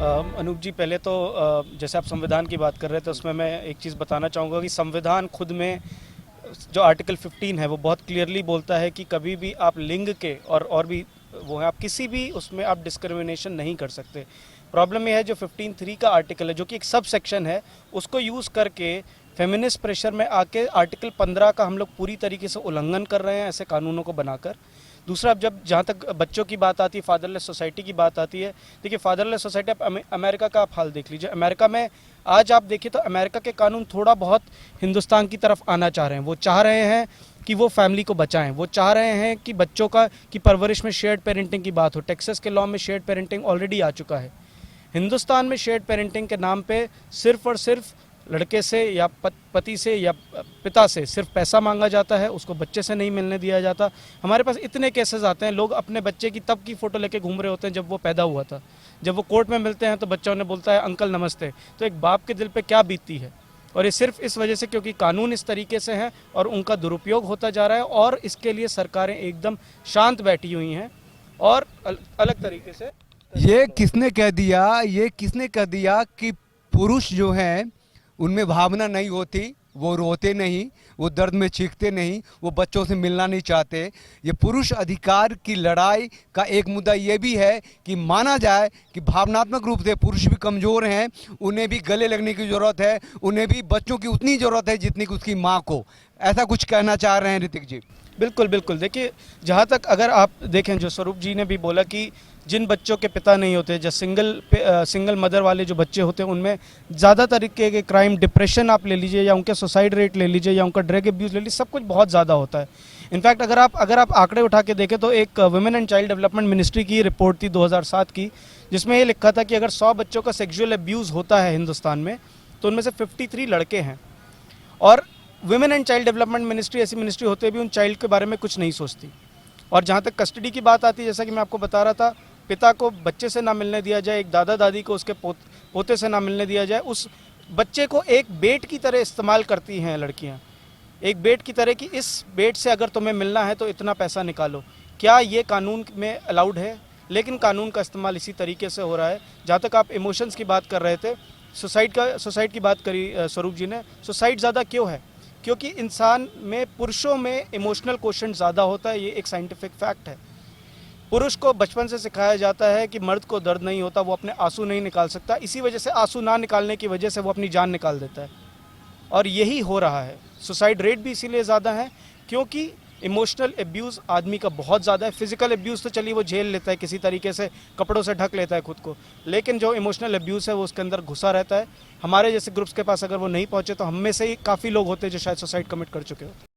अनूप जी, पहले तो जैसे आप संविधान की बात कर रहे थे उसमें मैं एक चीज़ बताना चाहूँगा कि संविधान खुद में जो आर्टिकल 15 है वो बहुत क्लियरली बोलता है कि कभी भी आप लिंग के और भी वो है, आप किसी भी उसमें आप डिस्क्रिमिनेशन नहीं कर सकते। प्रॉब्लम ये है जो 15(3) का आर्टिकल है जो कि एक सब सेक्शन है, उसको यूज़ करके फेमिनिस्ट प्रेशर में आके आर्टिकल 15 का हम लोग पूरी तरीके से उल्लंघन कर रहे हैं ऐसे कानूनों को बनाकर। दूसरा, अब जब जहाँ तक बच्चों की बात आती है, फादरलेस सोसाइटी की बात आती है, देखिए फादरलेस सोसाइटी, आप अमेरिका का आप हाल देख लीजिए। अमेरिका में आज आप देखिए तो अमेरिका के कानून थोड़ा बहुत हिंदुस्तान की तरफ आना चाह रहे हैं। वो चाह रहे हैं कि वो फैमिली को बचाएं, वो चाह रहे हैं कि बच्चों का की परवरिश में शेयर्ड पेरेंटिंग की बात हो। टेक्सास के लॉ में शेयर्ड पेरेंटिंग ऑलरेडी आ चुका है। हिंदुस्तान में शेयर्ड पेरेंटिंग के नाम पे सिर्फ और सिर्फ लड़के से या पति से या पिता से सिर्फ पैसा मांगा जाता है, उसको बच्चे से नहीं मिलने दिया जाता। हमारे पास इतने केसेस आते हैं, लोग अपने बच्चे की तब की फ़ोटो लेके घूम रहे होते हैं जब वो पैदा हुआ था। जब वो कोर्ट में मिलते हैं तो बच्चा उन्हें बोलता है अंकल नमस्ते। तो एक बाप के दिल पे क्या बीतती है। और ये सिर्फ इस वजह से क्योंकि कानून इस तरीके से हैं और उनका दुरुपयोग होता जा रहा है, और इसके लिए सरकारें एकदम शांत बैठी हुई हैं और अलग तरीके से। ये किसने कह दिया कि पुरुष जो हैं उनमें भावना नहीं होती, वो रोते नहीं, वो दर्द में चीखते नहीं, वो बच्चों से मिलना नहीं चाहते। ये पुरुष अधिकार की लड़ाई का एक मुद्दा ये भी है कि माना जाए कि भावनात्मक रूप से पुरुष भी कमज़ोर हैं, उन्हें भी गले लगने की ज़रूरत है, उन्हें भी बच्चों की उतनी ज़रूरत है जितनी कि उसकी माँ को। ऐसा कुछ कहना चाह रहे हैं ऋतिक जी? बिल्कुल बिल्कुल, देखिए जहाँ तक अगर आप देखें, जो स्वरूप जी ने भी बोला कि जिन बच्चों के पिता नहीं होते, जो सिंगल मदर वाले जो बच्चे होते हैं, उनमें ज़्यादा तरीके के क्राइम, डिप्रेशन आप ले लीजिए या उनके सुसाइड रेट ले लीजिए या उनका ड्रग अब्यूज़ ले लीजिए, सब कुछ बहुत ज़्यादा होता है। इनफैक्ट अगर आप आंकड़े उठा के देखें तो एक women and child development ministry की रिपोर्ट थी 2007 की, जिसमें ये लिखा था कि अगर 100 बच्चों का सेक्सुअल अब्यूज़ होता है हिंदुस्तान में तो उनमें से 53 लड़के हैं। और women and child development ministry ऐसी मिनिस्ट्री होते भी उन चाइल्ड के बारे में कुछ नहीं सोचती। और जहाँ तक कस्टडी की बात आती है, जैसा कि मैं आपको बता रहा था, पिता को बच्चे से ना मिलने दिया जाए, एक दादा दादी को उसके पोते से ना मिलने दिया जाए, उस बच्चे को एक बेट की तरह इस्तेमाल करती हैं लड़कियाँ, एक बेट की तरह कि इस बेट से अगर तुम्हें मिलना है तो इतना पैसा निकालो। क्या ये कानून में अलाउड है? लेकिन कानून का इस्तेमाल इसी तरीके से हो रहा है। जहाँ तक आप इमोशंस की बात कर रहे थे, सुसाइड की बात करी स्वरूप जी ने। सुसाइड ज़्यादा क्यों है? क्योंकि इंसान में, पुरुषों में इमोशनल क्वोशंट ज़्यादा होता है, ये एक साइंटिफिक फैक्ट है। पुरुष को बचपन से सिखाया जाता है कि मर्द को दर्द नहीं होता, वो अपने आंसू नहीं निकाल सकता, इसी वजह से आंसू ना निकालने की वजह से वो अपनी जान निकाल देता है। और यही हो रहा है। सुसाइड रेट भी इसीलिए ज़्यादा है क्योंकि इमोशनल अब्यूज़ आदमी का बहुत ज़्यादा है। फिजिकल अब्यूज़ तो चलिए वो झेल लेता है, किसी तरीके से कपड़ों से ढक लेता है खुद को, लेकिन जो इमोशनल अब्यूज़ है वो उसके अंदर घुसा रहता है। हमारे जैसे ग्रुप्स के पास अगर वो नहीं पहुँचे तो हम में से ही काफ़ी लोग होते हैं जो शायद सुसाइड कमिट कर चुके होते हैं।